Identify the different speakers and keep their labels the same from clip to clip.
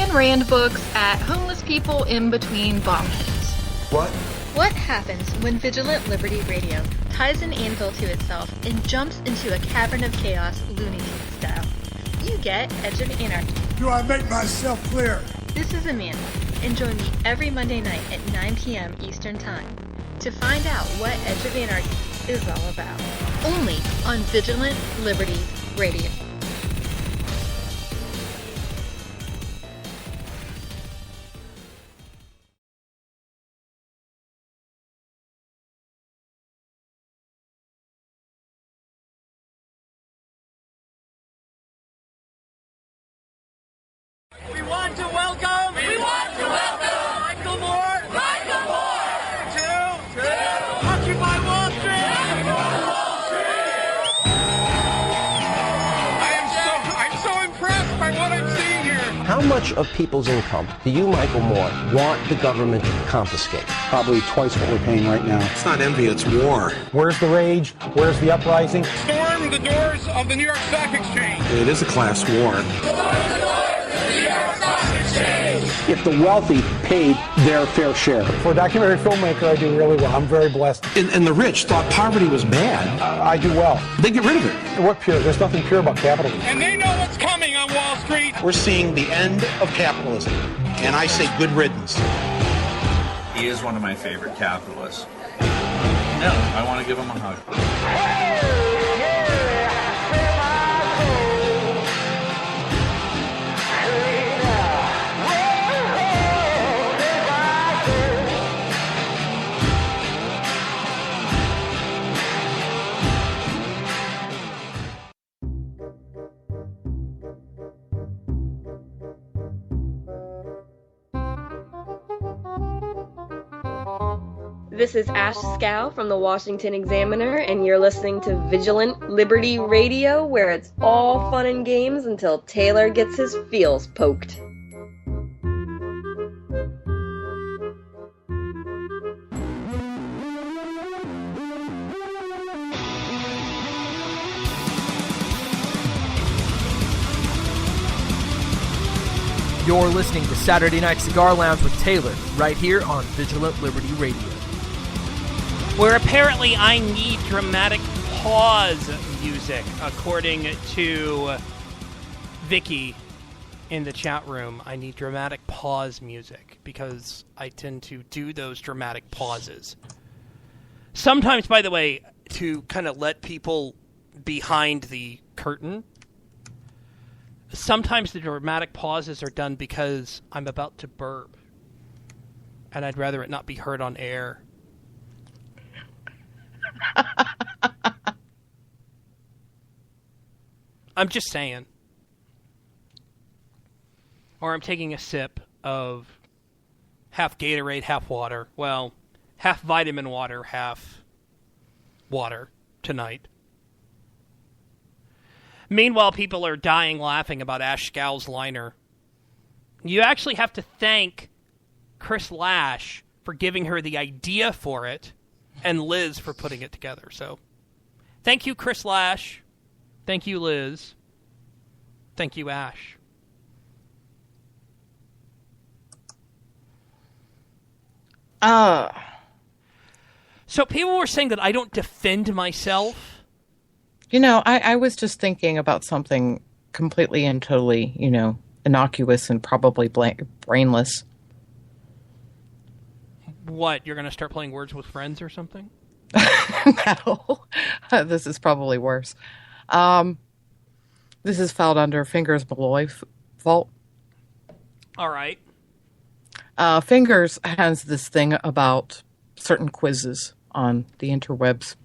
Speaker 1: Ayn Rand books at homeless people in between bomb hits.
Speaker 2: What?
Speaker 3: What happens when Vigilant Liberty Radio ties an anvil to itself and jumps into a cavern of chaos Looney Tunes style? You get Edge of Anarchy.
Speaker 2: Do I make myself clear?
Speaker 3: This is Amanda, and join me every Monday night at 9 p.m. Eastern Time to find out what Edge of Anarchy is all about. Only on Vigilant Liberty Radio.
Speaker 4: We want to welcome Michael Moore to Occupy Wall Street. I'm so impressed by what I'm seeing here.
Speaker 5: How much of people's income do you, Michael Moore, want the government to confiscate?
Speaker 6: Probably twice what we're paying right now.
Speaker 7: It's not envy, it's war.
Speaker 6: Where's the rage? Where's the uprising?
Speaker 4: Storm the doors of the New York Stock Exchange.
Speaker 7: It is a class war.
Speaker 6: If the wealthy paid their fair share. For a documentary filmmaker, I do really well. I'm very blessed.
Speaker 7: And the rich thought poverty was bad.
Speaker 6: I do well.
Speaker 7: They get rid of it.
Speaker 6: And what pure? There's nothing pure about capitalism.
Speaker 4: And they know what's coming on Wall Street.
Speaker 7: We're seeing the end of capitalism. And I say good riddance.
Speaker 8: He is one of my favorite capitalists. Yeah, I want to give him a hug.
Speaker 9: This is Ash Scow from the Washington Examiner, and you're listening to Vigilant Liberty Radio, where it's all fun and games until Taylor gets his feels poked.
Speaker 10: You're listening to Saturday Night Cigar Lounge with Taylor, right here on Vigilant Liberty Radio.
Speaker 11: Where apparently I need dramatic pause music, according to Vicky in the chat room. I need dramatic pause music because I tend to do those dramatic pauses. Sometimes, by the way, to kind of let people behind the curtain, sometimes the dramatic pauses are done because I'm about to burp, and I'd rather it not be heard on air. I'm just saying. Or I'm taking a sip of half Gatorade, half water. Well, half vitamin water, half water tonight. Meanwhile, people are dying laughing about Ash Scow's liner. You actually have to thank Chris Lash for giving her the idea for it, and Liz for putting it together. So, thank you, Chris Lash. Thank you, Liz. Thank you, Ash. So people were saying that I don't defend myself.
Speaker 12: You know, I was just thinking about something completely and totally, innocuous and probably brainless.
Speaker 11: What, you're going to start playing Words with Friends or something?
Speaker 12: No. This is probably worse. This is filed under Fingers Malloy fault.
Speaker 11: All right.
Speaker 12: Fingers has this thing about certain quizzes on the interwebs.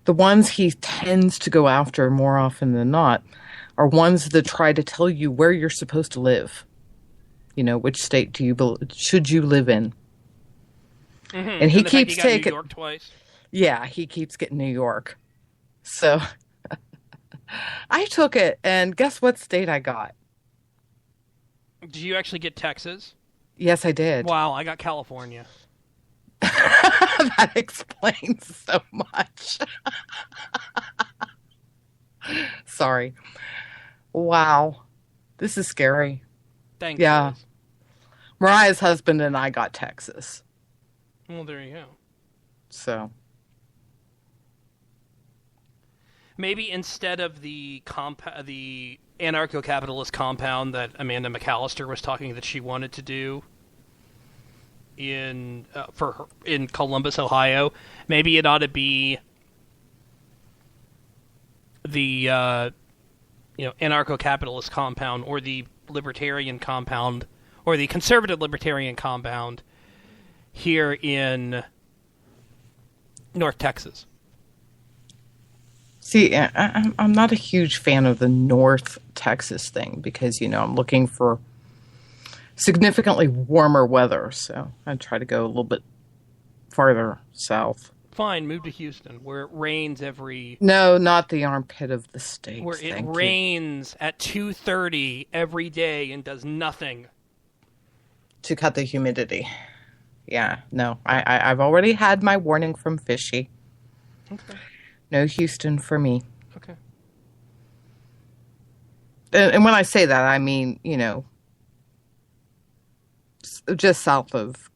Speaker 12: The ones he tends to go after more often than not are ones that try to tell you where you're supposed to live. Which state should you live in?
Speaker 11: Mm-hmm.
Speaker 12: And he keeps taking
Speaker 11: New York twice.
Speaker 12: Yeah, he keeps getting New York. So I took it, and guess what state I got?
Speaker 11: Did you actually get Texas?
Speaker 12: Yes, I did.
Speaker 11: Wow, I got California.
Speaker 12: That explains so much. Sorry. Wow. This is scary.
Speaker 11: Thanks.
Speaker 12: Yeah.
Speaker 11: Liz.
Speaker 12: Mariah's husband and I got Texas.
Speaker 11: Well, there you go.
Speaker 12: So.
Speaker 11: Maybe instead of the anarcho-capitalist compound that Amanda McAllister was talking that she wanted to do in Columbus, Ohio, maybe it ought to be the anarcho-capitalist compound or the libertarian compound or the conservative libertarian compound here in North Texas.
Speaker 12: See, I'm not a huge fan of the North Texas thing because, I'm looking for significantly warmer weather. So I try to go a little bit farther south.
Speaker 11: Fine, move to Houston, where it rains every...
Speaker 12: No, not the armpit of the state.
Speaker 11: Where it rains at 2:30 every day and does nothing.
Speaker 12: To cut the humidity. Yeah, no. I've already had my warning from Fishy.
Speaker 11: Okay.
Speaker 12: No Houston for me.
Speaker 11: Okay.
Speaker 12: And when I say that, I mean, just south of,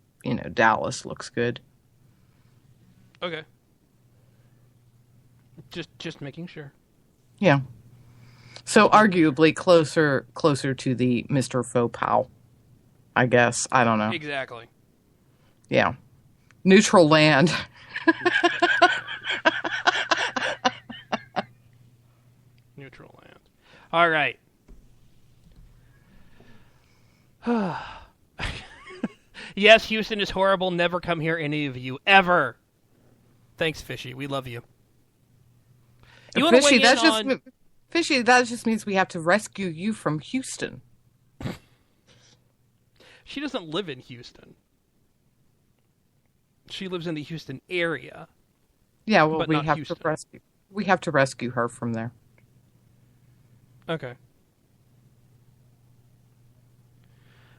Speaker 12: Dallas looks good.
Speaker 11: Okay. Just making sure.
Speaker 12: Yeah. So arguably closer to the Mr. Faux Pow, I guess. I don't know.
Speaker 11: Exactly.
Speaker 12: Yeah. Neutral land.
Speaker 11: Neutral land. All right. Yes, Houston is horrible. Never come here, any of you, ever. Thanks, Fishy. We love you. You want to weigh in on...
Speaker 12: Fishy, that just means we have to rescue you from Houston.
Speaker 11: She doesn't live in Houston. She lives in the Houston area.
Speaker 12: Yeah, well, we have
Speaker 11: Houston.
Speaker 12: to rescue her from there.
Speaker 11: Okay.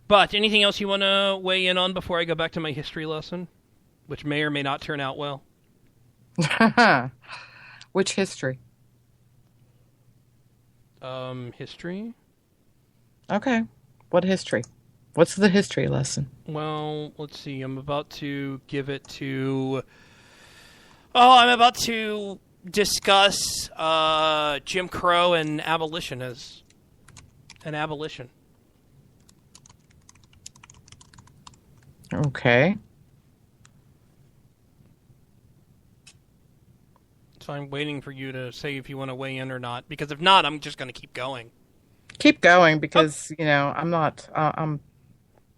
Speaker 11: But anything else you want to weigh in on before I go back to my history lesson, which may or may not turn out well?
Speaker 12: Which history?
Speaker 11: History?
Speaker 12: Okay. What history? What's the history lesson?
Speaker 11: Well, let's see. I'm about to give it to... I'm about to discuss Jim Crow and abolition as an abolition.
Speaker 12: Okay.
Speaker 11: So I'm waiting for you to say if you want to weigh in or not, because if not, I'm just going to keep going.
Speaker 12: Keep going, because, I'm not...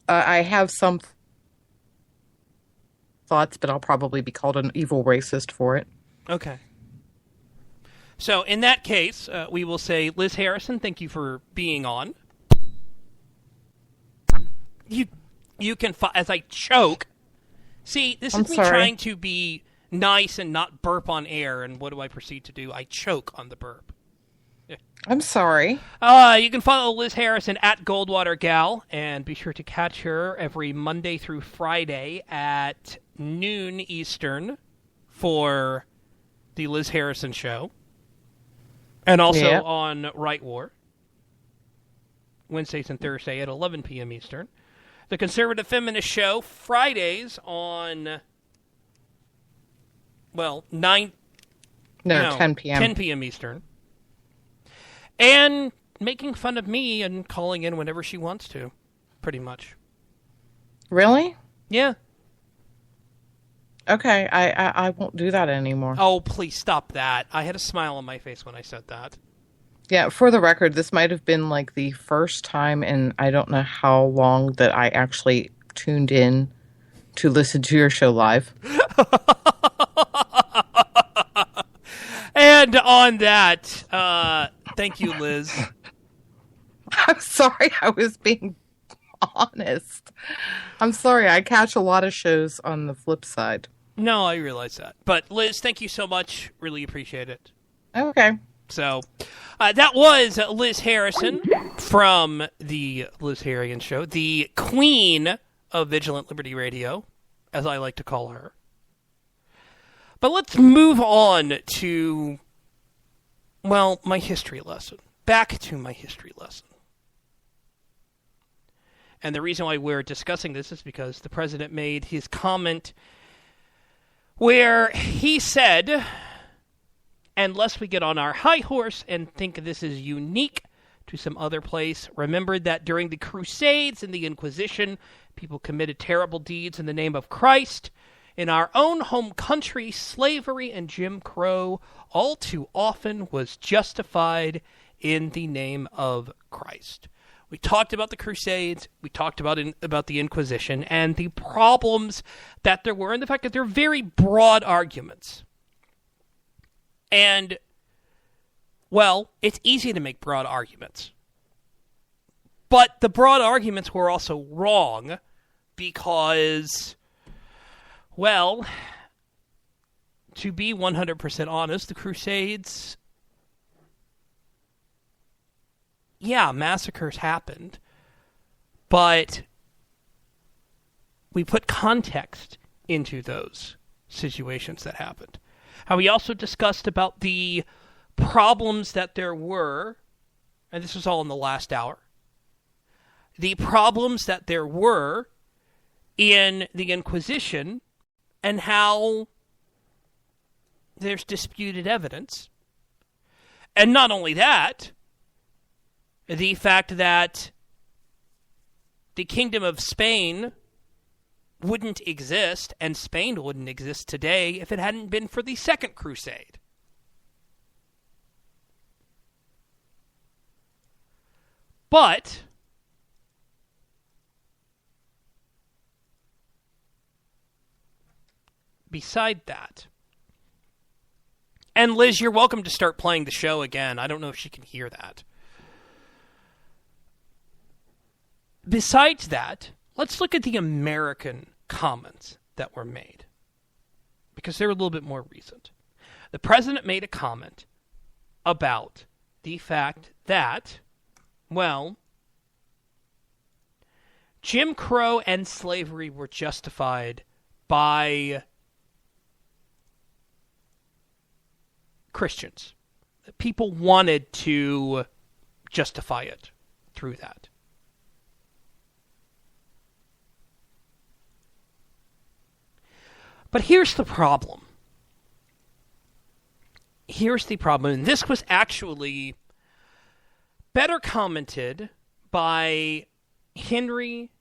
Speaker 12: I have some thoughts, but I'll probably be called an evil racist for it.
Speaker 11: Okay. So in that case, we will say, Liz Harrison, thank you for being on. You can, as I choke. See, this is me trying to be nice and not burp on air, and what do I proceed to do? I choke on the burp.
Speaker 12: I'm sorry.
Speaker 11: You can follow Liz Harrison at Goldwater Gal, and be sure to catch her every Monday through Friday at noon Eastern for the Liz Harrison Show. And also on Right War, Wednesdays and Thursday at 11 p.m. Eastern. The Conservative Feminist Show, Fridays on, 10 p.m. 10 p.m. Eastern. And making fun of me and calling in whenever she wants to, pretty much.
Speaker 12: Really?
Speaker 11: Yeah.
Speaker 12: Okay, I won't do that anymore.
Speaker 11: Oh, please stop that. I had a smile on my face when I said that.
Speaker 12: Yeah, for the record, this might have been like the first time in I don't know how long that I actually tuned in to listen to your show live.
Speaker 11: And on that, thank you, Liz.
Speaker 12: I'm sorry, I was being honest. I'm sorry, I catch a lot of shows on the flip side.
Speaker 11: No, I realize that. But Liz, thank you so much. Really appreciate it.
Speaker 12: Okay.
Speaker 11: So, that was Liz Harrison from the Liz Harrison Show, the queen of Vigilant Liberty Radio, as I like to call her. But let's move on to, my history lesson. Back to my history lesson. And the reason why we're discussing this is because the president made his comment where he said, unless we get on our high horse and think this is unique to some other place, remember that during the Crusades and the Inquisition, people committed terrible deeds in the name of Christ. In our own home country, slavery and Jim Crow all too often was justified in the name of Christ. We talked about the Crusades, we talked about the Inquisition, and the problems that there were, and the fact that they're very broad arguments. And, well, it's easy to make broad arguments. But the broad arguments were also wrong because, well, to be 100% honest, the Crusades, yeah, massacres happened, but we put context into those situations that happened. How we also discussed about the problems that there were, and this was all in the last hour, the problems that there were in the Inquisition and how there's disputed evidence. And not only that, the fact that the Kingdom of Spain wouldn't exist, and Spain wouldn't exist today if it hadn't been for the Second Crusade. But beside that, and Liz, you're welcome to start playing the show again. I don't know if she can hear that. Besides that, let's look at the American comments that were made, because they're a little bit more recent. The president made a comment about the fact that, well, Jim Crow and slavery were justified by Christians. People wanted to justify it through that. But here's the problem. And this was actually better commented by Henry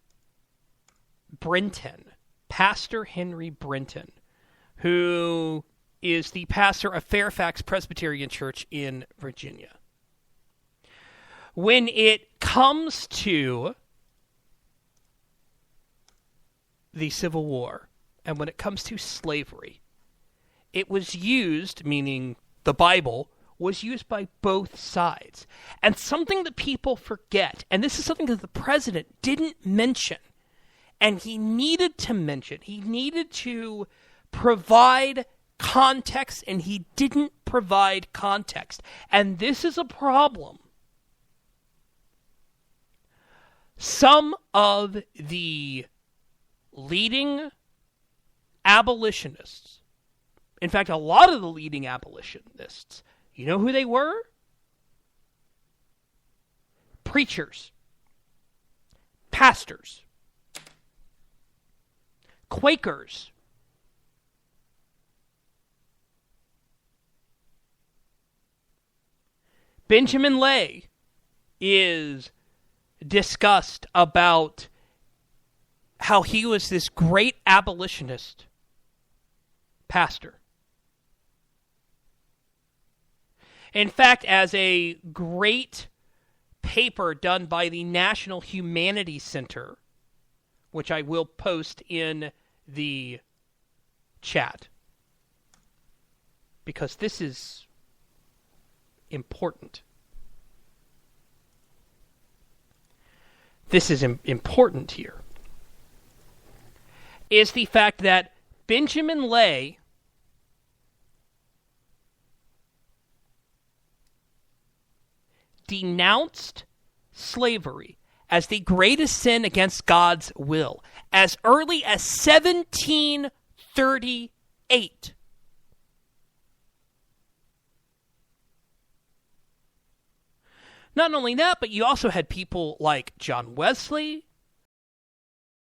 Speaker 11: Brinton, Pastor Henry Brinton, who is the pastor of Fairfax Presbyterian Church in Virginia. When it comes to the Civil War, and when it comes to slavery, it was used, meaning the Bible, was used by both sides. And something that people forget, and this is something that the president didn't mention, and he needed to mention, he needed to provide context, and he didn't provide context. And this is a problem. Some of the leading abolitionists, in fact, a lot of the leading abolitionists, you know who they were? Preachers, pastors, Quakers, Benjamin Lay is discussed about how he was this great abolitionist pastor. In fact, as a great paper done by the National Humanities Center, which I will post in the chat, because this is important. This is important here, is the fact that Benjamin Lay denounced slavery as the greatest sin against God's will as early as 1738. Not only that, but you also had people like John Wesley,